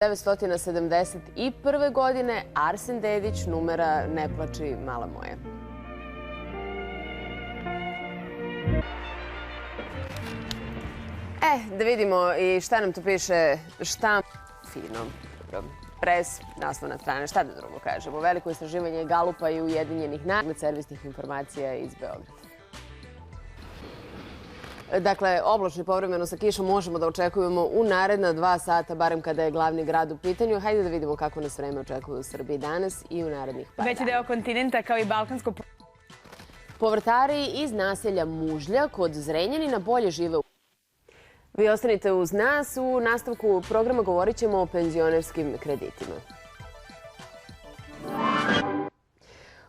1971. godine Arsen Dedić, numera Ne plači mala moja. Da vidimo i šta nam tu piše štamp. Fino. Pres, naslovna strana, šta da drugo kažemo. Veliko istraživanje Galupa i Ujedinjenih naroda servisnih informacija iz Beograda. Dakle, oblačno i povremeno sa kišom možemo da očekujemo u naredna 2 sata, barem kada je glavni grad u pitanju. Hajde da vidimo kako nas vreme očekuje u Srbiji danas i u narednih par dana. Veći deo kontinenta kao i balkansko... Povrtari iz naselja Mužlja kod Zrenjanina bolje žive u... Vi ostanite uz nas. U nastavku programa govorit ćemo o penzionerskim kreditima.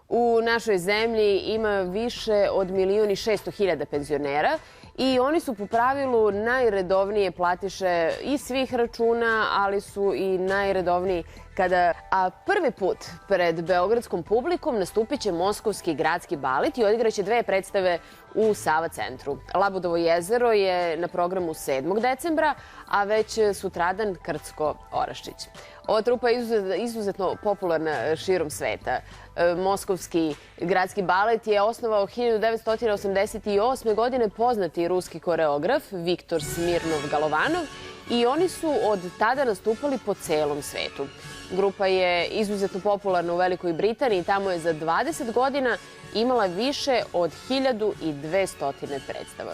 U našoj zemlji ima više od 1.600.000 penzionera i oni su po pravilu najredovnije platiše i svih računa, ali su i najredovniji kada... A prvi put pred beogradskom publikom nastupit će Moskovski gradski balet i odigraće 2 predstave u Sava centru. Labudovo jezero je na programu 7. decembra, a već sutradan Krcko Oraščić. Ova trupa je izuzetno popularna širom sveta. Moskovski gradski balet je osnovao 1988. godine poznati ruski koreograf Viktor Smirnov-Galovanov i oni su od tada nastupali po celom svetu. Grupa je izuzetno popularna u Velikoj Britaniji, tamo je za 20 godina imala više od 1200 predstava.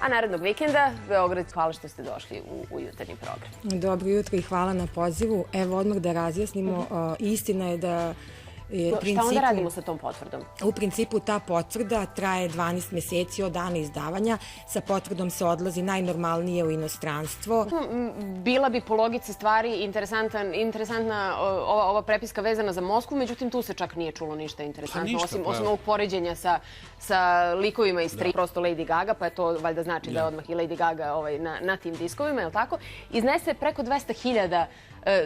A narednog vikenda, Beograd, hvala što ste došli u jutarnji program. Dobro jutro i hvala na pozivu. Evo odmah da razjasnimo, istina je da... Šta onda radimo sa tom potvrdom? U principu ta potvrda traje 12 meseci od dana izdavanja. Sa potvrdom se odlazi najnormalnije u inostranstvo. Bila bi po logici stvari interesantna ova prepiska vezana za Moskvu, međutim tu se čak nije čulo ništa interesantno, osim ovog poređenja sa likovima iz prosto Lady Gaga, pa je to valjda znači da je odmah i Lady Gaga na tim diskovima, je li tako? Iznese preko 200.000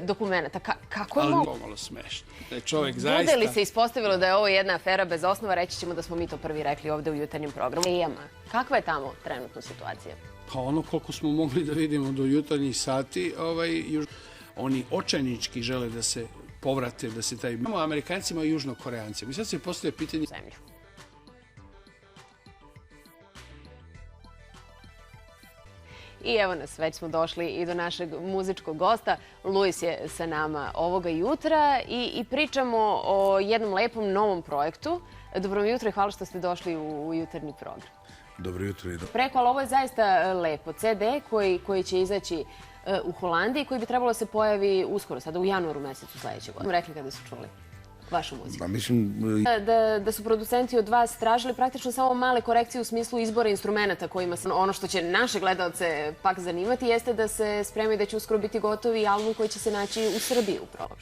dokumenta. Kako je moguće? Ali malo smešno. Čovjek zaista... Bude li se ispostavilo da je ovo jedna afera bez osnova, reći ćemo da smo mi to prvi rekli ovde u jutarnjem programu. Kakva je tamo trenutno situacija? Pa ono koliko smo mogli da vidimo do jutarnjih sati, oni očajnički žele da se povrate, da se taj... Imamo Amerikancima i Južnokoreancima. I sad se postoje pitanje... I evo nas, već smo došli i do našeg muzičkog gosta. Luis je sa nama ovoga jutra i pričamo o jednom lepom novom projektu. Dobro mi jutro i hvala što ste došli u jutarnji program. Dobro jutro i Preko, ali ovo je zaista lepo. CD koji će izaći u Holandiji, koji bi trebalo da se pojavi uskoro, sada u januaru mesecu sledeće godine. Rekli kada su čuli vašu muziku. Da su producenti od vas tražili praktično samo male korekcije u smislu izbora instrumenta kojima se... Ono što će naše gledalce pak zanimati jeste da se spremaju da će uskoro biti gotovi album koji će se naći u Srbiji upravo.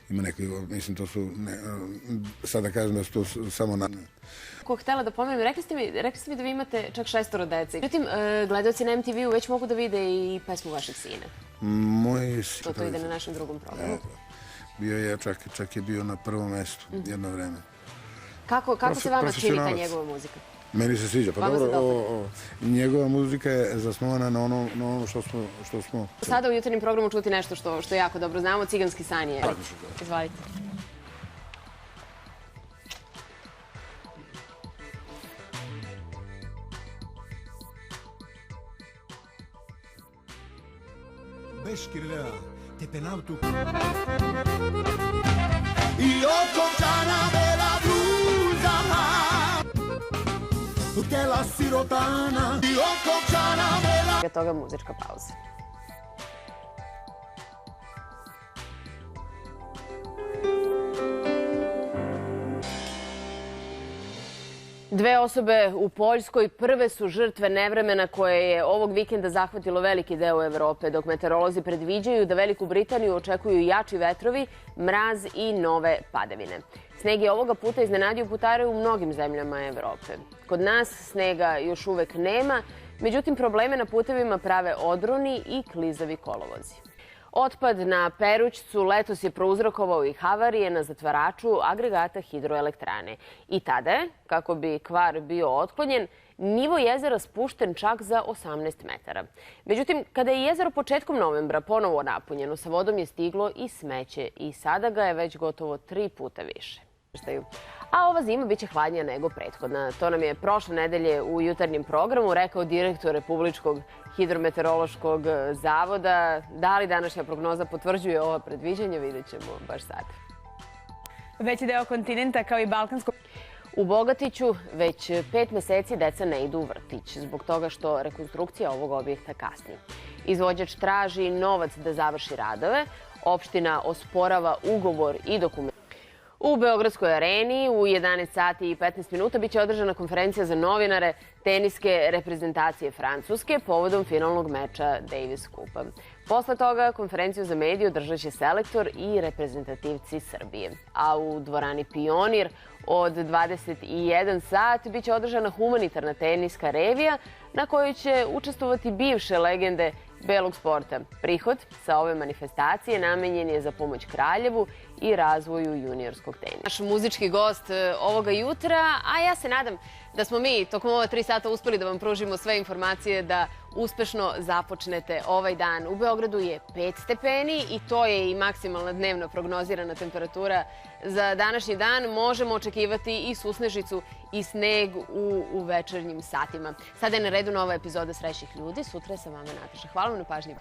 Ima neki, mislim, to su, sad da kažem da su to samo na... Ko htela da pomenem, rekli ste mi da vi imate čak 6 dece. Međutim, gledalci na MTV-u već mogu da vide i pesmu vašeg sina. Moj sin... To ide na našem drugom programu. Bio je, čak je bio na prvom mestu jedno vreme. Kako se vama čini ta njegova muzika? Meni se sviđa. Pa dobro, njegova muzika je zasnovana na ono što smo... Sada u jutarnjem programu čuti nešto što jako dobro znamo, Ciganski san je. Izvalite. Beškirlea, te penautu. Io conciana della blusa, che la sirotana. Io conciana della... Toga muzička pauza. Dve osobe u Poljskoj prve su žrtve nevremena koje je ovog vikenda zahvatilo veliki deo Evrope, dok meteorolozi predviđaju da Veliku Britaniju očekuju jači vetrovi, mraz i nove padavine. Sneg je ovoga puta iznenadio putare u mnogim zemljama Evrope. Kod nas snega još uvek nema, međutim probleme na putevima prave odroni i klizavi kolovozi. Otpad na Perućcu letos je prouzrokovao i havarije na zatvaraču agregata hidroelektrane. I tada je, kako bi kvar bio otklonjen, nivo jezera spušten čak za 18 metara. Međutim, kada je jezero početkom novembra ponovo napunjeno, sa vodom je stiglo i smeće i sada ga je već gotovo 3 puta više. A ova zima biće hladnija nego prethodna. To nam je prošle nedelje u jutarnjem programu rekao direktor Republičkog hidrometeorološkog zavoda. Da li današnja prognoza potvrđuje ova predviđanja, vidjet ćemo baš sad. Veći deo kontinenta kao i balkansko... U Bogatiću već 5 meseci deca ne idu u vrtić, zbog toga što rekonstrukcija ovog objekta kasni. Izvođač traži novac da završi radove, opština osporava ugovor i dokument. U Beogradskoj areni u 11 sati i 15 minuta biće održana konferencija za novinare teniske reprezentacije Francuske povodom finalnog meča Davis Kupa. Posle toga konferenciju za medije održat će selektor i reprezentativci Srbije. A u dvorani Pionir od 21 sat biće održana humanitarna teniska revija na kojoj će učestvovati bivše legende belog sporta. Prihod sa ove manifestacije namenjen je za pomoć Kraljevu i razvoju juniorskog tenisa. Naš muzički gost ovoga jutra, a ja se nadam da smo mi tokom ova 3 sata uspeli da vam pružimo sve informacije da uspešno započnete ovaj dan. U Beogradu je 5 stepeni i to je i maksimalna dnevno prognozirana temperatura za današnji dan. Možemo očekivati i susnežicu i sneg u večernjim satima. Sada je na redu nova epizoda Srećnih ljudi. Sutra je sa vama Nataša. Hvala vam na pažnji.